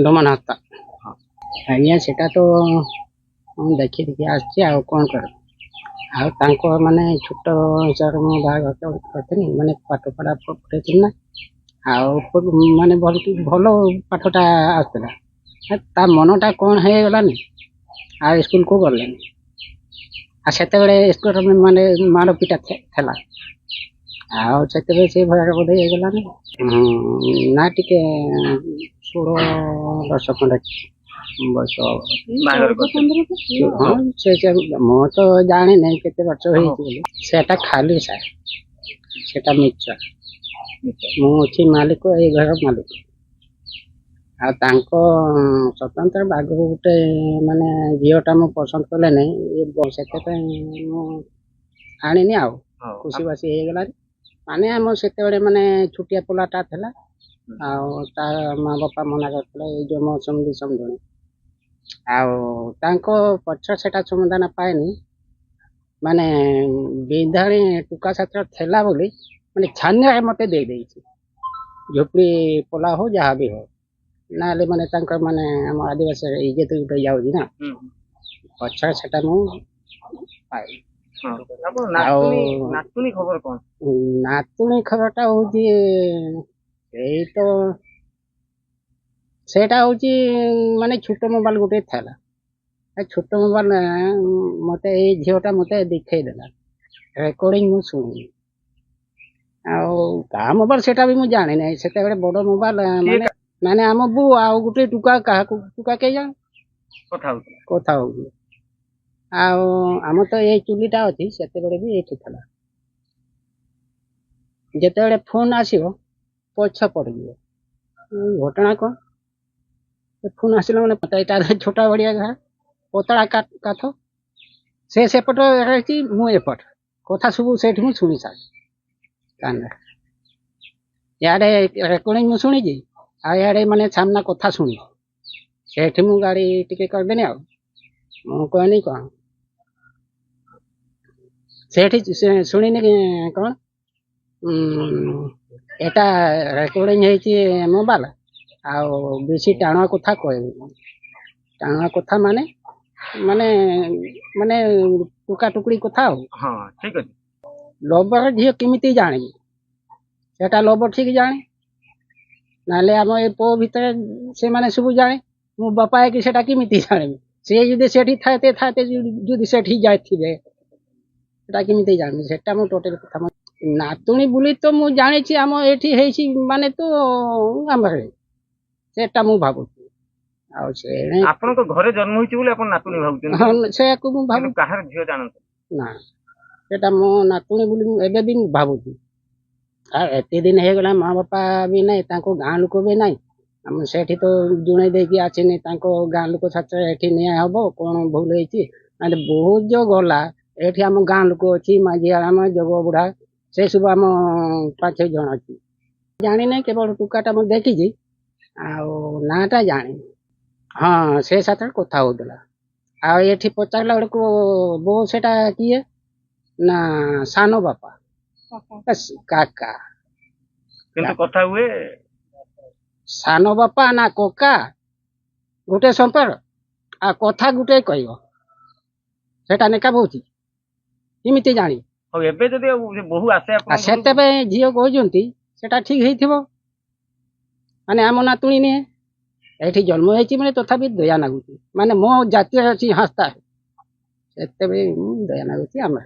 ଡମନ ହତା ଆଜ୍ଞା ସେଟା ତ ମୁଁ ଦେଖି ଦେଖି ଆସିଛି ଆଉ କ'ଣ କରିବି। ଆଉ ତାଙ୍କ ମାନେ ଛୋଟ ହିସାବରେ ମୁଁ ବାହାଘର କରିଥିଲି ମାନେ ପାଠ ପଢ଼ା ପଢ଼େଇଥିଲି ନା ଆଉ ମାନେ ଭଲ ପାଠଟା ଆସୁଥିଲା। ତା ମନଟା କ'ଣ ହେଇଗଲାନି ଆଉ ସ୍କୁଲକୁ ଗଲେନି। ଆଉ ସେତେବେଳେ ସ୍କୁଲ ମାନେ ମାଡ଼ ପିଟା ଥିଲା ଆଉ ସେତେବେଳେ ସେ ଭୟରେ ବୋଧେ ହେଇଗଲାନି। ନା ଟିକେ 16 ବର୍ଷ ଖଣ୍ଡେ ବୟସ ବାହାଘର କରିଛନ୍ତି? ହଁ ସେ ମୁଁ ତ ଜାଣିନି କେତେ ବର୍ଷ ହେଇଛି ବୋଲି। ସେଟା ଖାଲି ସାର୍ ସେଟା ମିଛ। ମୁଁ ଅଛି ମାଲିକ ଏଇ ଘର ମାଲିକ। ଆଉ ତାଙ୍କ ସ୍ୱତନ୍ତ୍ର ବାଘକୁ ଗୋଟେ ମାନେ ଝିଅଟା ମୁଁ ପସନ୍ଦ କଲେ ନାହିଁ ସେଥିପାଇଁ ମୁଁ ଆଣିନି ଆଉ ଖୁସି ବାସି ହେଇଗଲାଣି। ମାନେ ଆମ ସେତେବେଳେ ମାନେ ଛୋଟିଆ ପିଲାଟା ଥିଲା ଆଉ ତା ମା ବାପା ମନା କରିଥିଲେ ଏଇ ଯୋଉ ମୋ ସମୁଦୁଣୀ ଆଉ ତାଙ୍କ ପଛ ସେଟା ସମାଧାନ ପାଏନି। ମାନେ ବିନ୍ଧାଣୀ ଟୁକା ସାତ୍ର ଥିଲା ବୋଲି ମାନେ ଛାନିଆରେ ମତେ ଦେଇଦେଇଛି ଝୋପଡ଼ି ପୋଲା ହଉ ଯାହା ବି ହଉ ନହେଲେ ମାନେ ତାଙ୍କର ମାନେ ଆମ ଆଦିବାସୀ ଇଜ୍ଜତ ଗୋଟେ ଯାଉଛି ନା ପଛ ସେଟା ମୁଁ ପାଇଲି। ଆଉ ନାତୁଣୀ ଖବର କ'ଣ? ନାତୁଣୀ ଖବରଟା ହଉଛି ଏଇ ତ ସେଇଟା ହଉଛି ମାନେ ଛୋଟ ମୋବାଇଲ ଗୋଟେ ଥିଲା। ଛୋଟ ମୋବାଇଲ ମତେ ଏଇ ଝିଅଟା ମତେ ଦେଖେଇ ଦେଲା ରେକର୍ଡିଂ ମୁଁ ଶୁଣିଲି। ଆଉ କାହା ମୋବାଇଲ ସେଟା ବି ମୁଁ ଜାଣିନାହିଁ। ସେତେବେଳେ ବଡ ମୋବାଇଲ ମାନେ ମାନେ ଆମ ବୋଉ ଆଉ ଗୋଟେ ଟୁକା କାହାକୁ ଟୁକା କେଜାଣି କଥା ହଉଥିଲେ। ଆଉ ଆମର ତ ଏଇ ଚୁଲିଟା ଅଛି ସେତେବେଳେ ବି ଏଇଠି ଥିଲା। ଯେତେବେଳେ ଫୋନ ଆସିବ ପଛ ପଡିଯିବ ଘଟଣା କ'ଣ ଫୋନ ଆସିଲା ମାନେ ଏଇଟା ଛୋଟା ବଢିଆ ଘା ପତଳା କାଠ ସେ ସେପଟ ରହିଛି ମୁଁ ଏପଟ କଥା ସବୁ ସେଇଠି ମୁଁ ଶୁଣି ସାରିଲି। ଇଆଡେ ରେକର୍ଡିଂ ମୁଁ ଶୁଣିଛି ଆଉ ଇଆଡେ ମାନେ ସାମ୍ନା କଥା ଶୁଣିଛି। ସେଠି ମୁଁ ଗାଡି ଟିକେ କରିଦେନି ଆଉ ମୁଁ କହିନି କ'ଣ ସେଠି ଶୁଣିନି କ'ଣ ଏଟା ରେକର୍ଡିଂ ହେଇଛି ମୋବାଇଲ ଆଉ ବେଶୀ ଟାଣୁଆ କଥା କହିବି। ଟାଣୁଆ କଥା ମାନେ ମାନେ ମାନେ ଟୁକା ଟୁକୁଡ଼ି କଥା ଆଉ ଲବର ଝିଅ କେମିତି ଜାଣିବି ସେଟା ଲବର ଠିକ ଜାଣେ ନହେଲେ ଆମ ଏ ପୁଅ ଭିତରେ ସେମାନେ ସବୁ ଜାଣେ। ମୁଁ ବାପା ହେଇକି ସେଟା କେମିତି ଜାଣିବି? ସିଏ ଯଦି ସେଠି ଥାତେ ଯଦି ସେଠି ଯାଇଥିବେ ସେଟା କେମିତି ଜାଣିବି? ସେଟା ମୁଁ ଟୋଟାଲ କଥା ନାତୁଣୀ ବୋଲି ତ ମୁଁ ଜାଣିଛି ଆମ ଏଠି ହେଇଛି ମାନେ ତ ଆମର ସେଟା ମୁଁ ଭାବୁଛି। ଆଉ ସେ ଆପଣଙ୍କ ଘରେ ଜନ୍ମ ହେଇଛି ବୋଲି ଆପଣ ନାତୁଣୀ ଭାବୁଛନ୍ତି? ସେଇଆକୁ ମୁଁ ଭାବୁଛି କାହାର ଝିଅ ଜାଣନ୍ତୁ ନା ସେଟା ମୋ ନାତୁଣୀ ବୋଲି ଏବେ ବି ମୁଁ ଭାବୁଛି। ଆଉ ଏତେ ଦିନ ହେଇଗଲା ମା ବାପା ବି ନାହିଁ ତାଙ୍କ ଗାଁ ଲୋକ ବି ନାହିଁ। ଆମ ସେଠି ତ ଜୁଣେଇ ଦେଇକି ଆସିନି ତାଙ୍କ ଗାଁ ଲୋକ ସାଥିରେ ଏଠି ନିଆ ହବ କ'ଣ ଭୁଲ ହେଇଛି ମାନେ ବହୁତ ଯୋଉ ଗଲା ଏଠି ଆମ ଗାଁ ଲୋକ ଅଛି ମାଝି ଆମ ଯୋଗ ବୁଢା ସେ ସବୁ ଆମ 5-6 ଜଣ ଅଛି। ଜାଣିନାହିଁ କେବଳ ଟୁକାଟା ମୁଁ ଦେଖିଛି ଆଉ ନାଁଟା ଜାଣିନି। ହଁ ସେ ସାଥିରେ କଥା ହଉଥିଲା ଆଉ ଏଠି ପଚାରିଲା ବେଳକୁ ବୋଉ ସେଟା କିଏ ନା ସାନ ବାପା କାକା କିନ୍ତୁ କଥା ହୁଏ ସାନ ବାପା ନା କକା ଗୋଟେ ସମ୍ପର୍କ ଆଉ କଥା ଗୋଟେ କହିବ ସେଟା ନେକା ବହୁଛି କେମିତି ଜାଣି? ଏବେ ଯଦି ବୋହୂ ଆସେ ସେତେବେଳେ ଝିଅ କହୁଛନ୍ତି ସେଟା ଠିକ ହେଇଥିବ ମାନେ ଆମ ନାତୁଣୀ ନୁହେଁ ଏଠି ଜନ୍ମ ହେଇଛି ମାନେ ତଥାପି ଦୟା ଲାଗୁଛି ମାନେ ମୋ ଜାତୀୟ ଅଛି ହାସ୍ତା ସେତେବେଳେ ଦୟା ଲାଗୁଛି ଆମର।